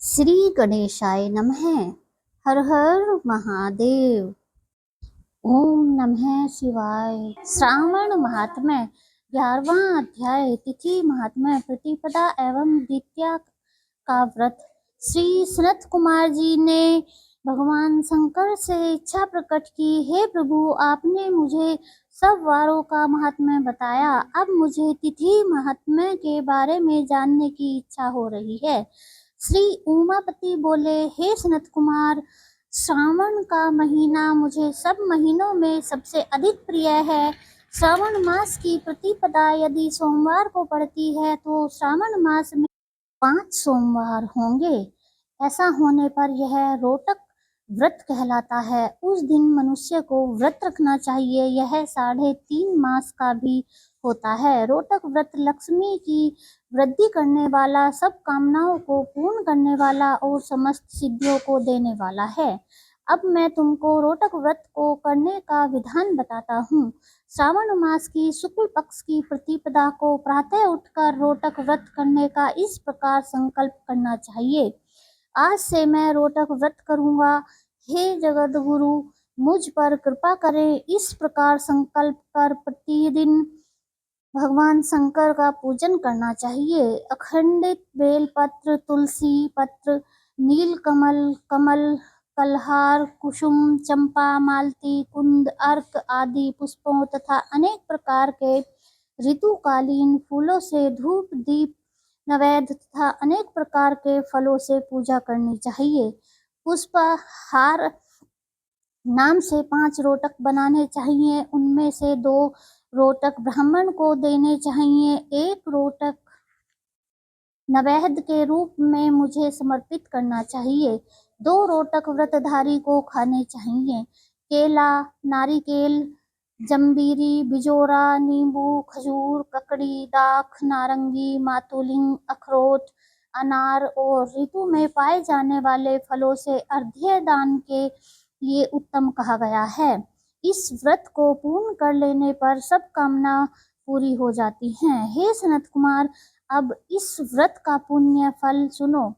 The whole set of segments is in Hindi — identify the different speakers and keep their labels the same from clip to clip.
Speaker 1: श्री गणेशाय नमः। हर हर महादेव। ओम नमः शिवाय। श्रावण महात्म्य 11वां अध्याय। तिथि महात्म्य प्रतिपदा एवं द्वितीया का व्रत। श्री सनत कुमार जी ने भगवान शंकर से इच्छा प्रकट की, हे प्रभु, आपने मुझे सब वारों का महात्म्य बताया, अब मुझे तिथि महात्म्य के बारे में जानने की इच्छा हो रही है। श्री उमापति बोले, हे सनत कुमार, श्रावण का महीना मुझे सब महीनों में सबसे अधिक प्रिय है। श्रावण मास की प्रतिपदा यदि सोमवार को पड़ती है तो श्रावण मास में 5 सोमवार होंगे। ऐसा होने पर यह रोटक व्रत कहलाता है। उस दिन मनुष्य को व्रत रखना चाहिए। यह 3.5 मास का भी होता है। रोटक व्रत लक्ष्मी की वृद्धि करने वाला, सब कामनाओं को पूर्ण करने वाला और समस्त सिद्धियों को देने वाला है। अब मैं तुमको रोटक व्रत को करने का विधान बताता हूँ। श्रावण मास की शुक्ल पक्ष की प्रतिपदा को प्रातः उठकर रोटक व्रत करने का इस प्रकार संकल्प करना चाहिए, आज से मैं रोटक व्रत करूंगा। हे जगत गुरु, मुझ पर कृपा करें। इस प्रकार संकल्प कर प्रतिदिन भगवान शंकर का पूजन करना चाहिए। अखंडित बेलपत्र, तुलसी पत्र, नीलकमल, कमल, कलहार, कुसुम, चंपा, मालती, कुंद, अर्क आदि पुष्पों तथा अनेक प्रकार के ऋतुकालीन फूलों से धूप दीप नैवेद्य तथा अनेक प्रकार के फलों से पूजा करनी चाहिए। पुष्पहार नाम से 5 रोटक बनाने चाहिए। उनमें से 2 रोटक ब्राह्मण को देने चाहिए। 1 रोटक नैवेद्य के रूप में मुझे समर्पित करना चाहिए। 2 रोटक व्रतधारी को खाने चाहिए। केला, नारिकेल, जम्बीरी, बिजोरा, नींबू, खजूर, ककड़ी, दाख, नारंगी, मातुलिंग, अखरोट, अनार और ऋतु में पाए जाने वाले फलों से अर्घ्य दान के लिए उत्तम कहा गया है। इस व्रत को पूर्ण कर लेने पर सब कामना पूरी हो जाती हैं। हे सनत कुमार, अब इस व्रत का पुण्य फल सुनो।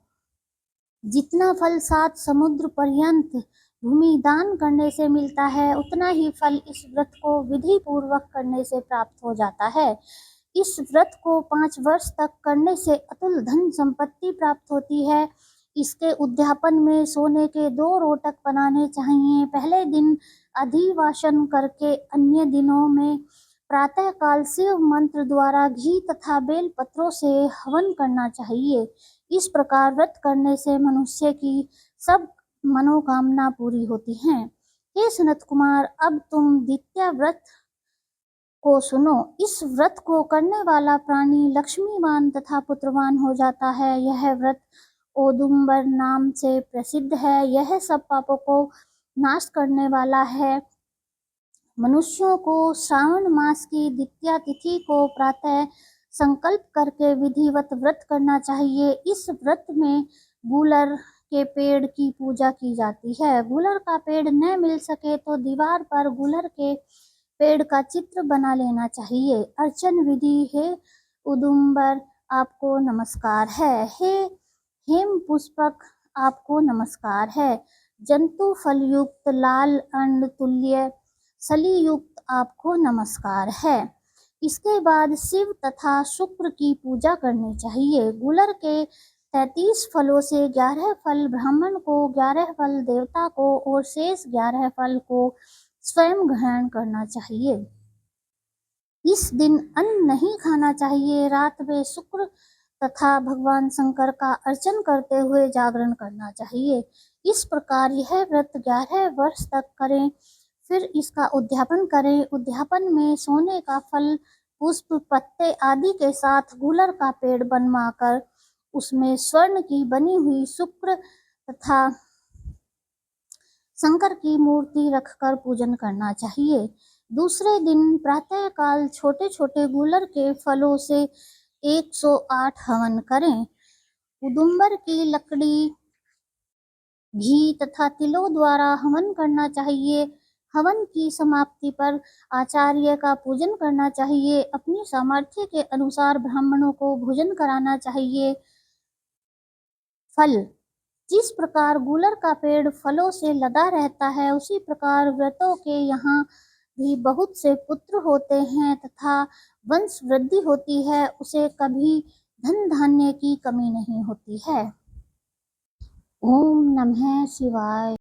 Speaker 1: जितना फल 7 समुद्र पर्यंत भूमि दान करने से मिलता है, उतना ही फल इस व्रत को विधि पूर्वक करने से प्राप्त हो जाता है। इस व्रत को 5 वर्ष तक करने से अतुल धन संपत्ति प्राप्त होती है। इसके उद्यापन में सोने के 2 रोटक बनाने चाहिए। पहले दिन अधिवासन करके अन्य दिनों में प्रातः काल शिव मंत्र द्वारा घी तथा बेल पत्रों से हवन करना चाहिए। इस प्रकार व्रत करने से मनुष्य की सब मनोकामना पूरी होती हैं। हे सनत कुमार, अब तुम द्वितीय व्रत को सुनो। इस व्रत को करने वाला प्राणी लक्ष्मीवान तथा पुत्रवान हो जाता है। यह व्रत औदुंबर नाम से प्रसिद्ध है। यह सब पापों को नाश करने वाला है। मनुष्यों को श्रावण मास की द्वितीया तिथि को प्रातः संकल्प करके विधिवत व्रत करना चाहिए। इस व्रत में गूलर के पेड़ की पूजा की जाती है। गूलर का पेड़ न मिल सके तो दीवार पर गूलर के पेड़ का चित्र बना लेना चाहिए। अर्चन विधि। हे उदुम्बर, आपको नमस्कार है। हे हेम पुष्पक, आपको नमस्कार है। जंतु फलयुक्त लाल अंड तुल्य सलीयुक्त, आपको नमस्कार है। इसके बाद शिव तथा शुक्र की पूजा करनी चाहिए। गूलर के 33 फलों से 11 फल ब्राह्मण को, 11 फल देवता को और शेष 11 फल को स्वयं ग्रहण करना चाहिए। इस दिन अन्न नहीं खाना चाहिए। रात में शुक्र तथा भगवान शंकर का अर्चन करते हुए जागरण करना चाहिए। इस प्रकार यह व्रत 11 वर्ष तक करें, फिर इसका उद्यापन करें। उद्यापन में सोने का फल, पुष्प, पत्ते आदि के साथ गूलर का पेड़ बनवाकर उसमें स्वर्ण की बनी हुई शुक्र तथा शंकर की मूर्ति रखकर पूजन करना चाहिए। दूसरे दिन प्रातः काल छोटे छोटे गूलर के फलों से 108 हवन करें। उदुम्बर की लकड़ी, घी तथा तिलों द्वारा हवन करना चाहिए। हवन की समाप्ति पर आचार्य का पूजन करना चाहिए। अपनी सामर्थ्य के अनुसार ब्राह्मणों को भोजन कराना चाहिए। फल जिस प्रकार गूलर का पेड़ फलों से लदा रहता है, उसी प्रकार व्रतों के यहाँ भी बहुत से पुत्र होते हैं तथा वंश वृद्धि होती है। उसे कभी धन धान्य की कमी नहीं होती है। ओम नमः शिवाय।